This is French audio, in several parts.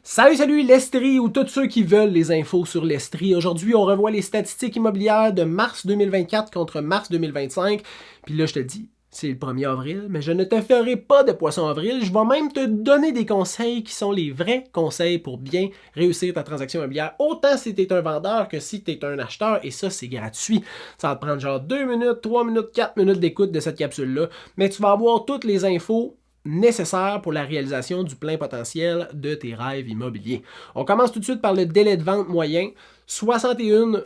Salut l'Estrie ou tous ceux qui veulent les infos sur l'Estrie. Aujourd'hui, on revoit les statistiques immobilières de mars 2024 contre mars 2025. Puis là, je te dis, c'est le 1er avril, mais je ne te ferai pas de poisson avril. Je vais même te donner des conseils qui sont les vrais conseils pour bien réussir ta transaction immobilière, autant si tu es un vendeur que si tu es un acheteur, et ça, c'est gratuit. Ça va te prendre genre 2 minutes, 3 minutes, 4 minutes d'écoute de cette capsule-là, mais tu vas avoir toutes les infos nécessaire pour la réalisation du plein potentiel de tes rêves immobiliers. On commence tout de suite par le délai de vente moyen, 61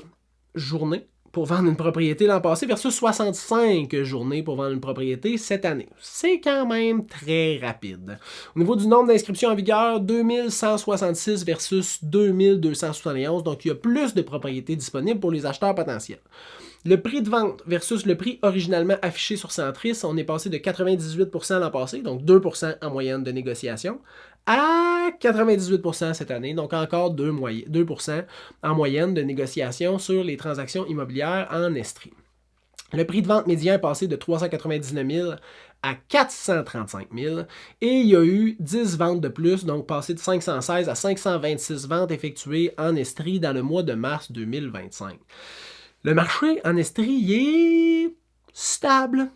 journées pour vendre une propriété l'an passé versus 65 journées pour vendre une propriété cette année. C'est quand même très rapide. Au niveau du nombre d'inscriptions en vigueur, 2166 versus 2271, donc il y a plus de propriétés disponibles pour les acheteurs potentiels. Le prix de vente versus le prix originalement affiché sur Centris, on est passé de 98% l'an passé, donc 2% en moyenne de négociation, à 98% cette année, donc encore 2% en moyenne de négociation sur les transactions immobilières en Estrie. Le prix de vente médian est passé de 399 000 à 435 000 et il y a eu 10 ventes de plus, donc passé de 516 à 526 ventes effectuées en Estrie dans le mois de mars 2025. Le marché en Estrie, il est stable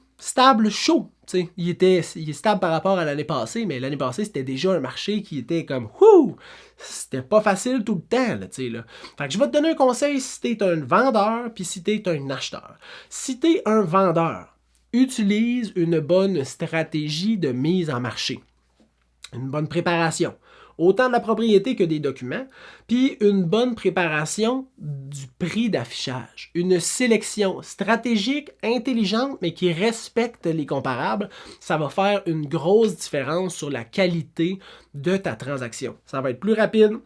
chaud. Il est stable par rapport à l'année passée, mais l'année passée, c'était déjà un marché qui était comme wouh! C'était pas facile tout le temps. Fait que je vais te donner un conseil si tu es un vendeur puis si tu es un acheteur. Si tu es un vendeur, utilise une bonne stratégie de mise en marché, une bonne préparation. Autant de la propriété que des documents, puis une bonne préparation du prix d'affichage. Une sélection stratégique, intelligente, mais qui respecte les comparables, ça va faire une grosse différence sur la qualité de ta transaction. Ça va être plus rapide,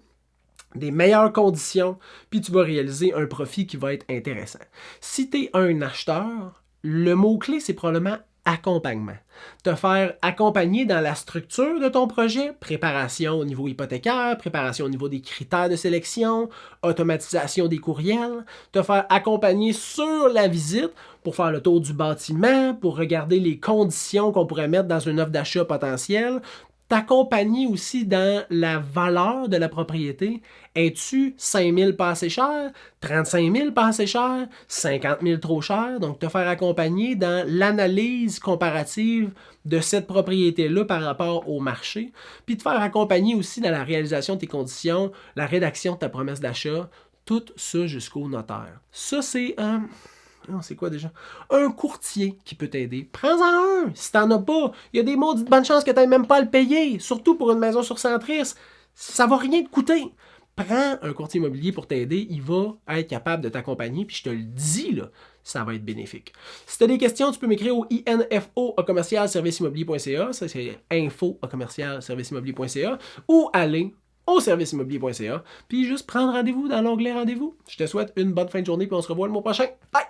des meilleures conditions, puis tu vas réaliser un profit qui va être intéressant. Si tu es un acheteur, le mot-clé, c'est probablement accompagnement. Te faire accompagner dans la structure de ton projet, préparation au niveau hypothécaire, préparation au niveau des critères de sélection, automatisation des courriels, te faire accompagner sur la visite pour faire le tour du bâtiment, pour regarder les conditions qu'on pourrait mettre dans une offre d'achat potentielle, t'accompagner aussi dans la valeur de la propriété. Es-tu 5 000 pas assez cher, 35 000 pas assez cher, 50 000 trop cher? Donc, te faire accompagner dans l'analyse comparative de cette propriété-là par rapport au marché, puis te faire accompagner aussi dans la réalisation de tes conditions, la rédaction de ta promesse d'achat, tout ça jusqu'au notaire. Ça, c'est c'est quoi déjà? Un courtier qui peut t'aider. Prends-en un. Si t'en as pas, il y a des maudites bonnes chances que tu n'aies même pas à le payer. Surtout pour une maison sur Centris. Ça va rien te coûter. Prends un courtier immobilier pour t'aider. Il va être capable de t'accompagner. Puis je te le dis, là, ça va être bénéfique. Si tu as des questions, tu peux m'écrire au info@serviceimmobilier.ca. Ça, c'est info@serviceimmobilier.ca. Ou aller au serviceimmobilier.ca. Puis juste prendre rendez-vous dans l'onglet rendez-vous. Je te souhaite une bonne fin de journée. Puis on se revoit le mois prochain. Bye!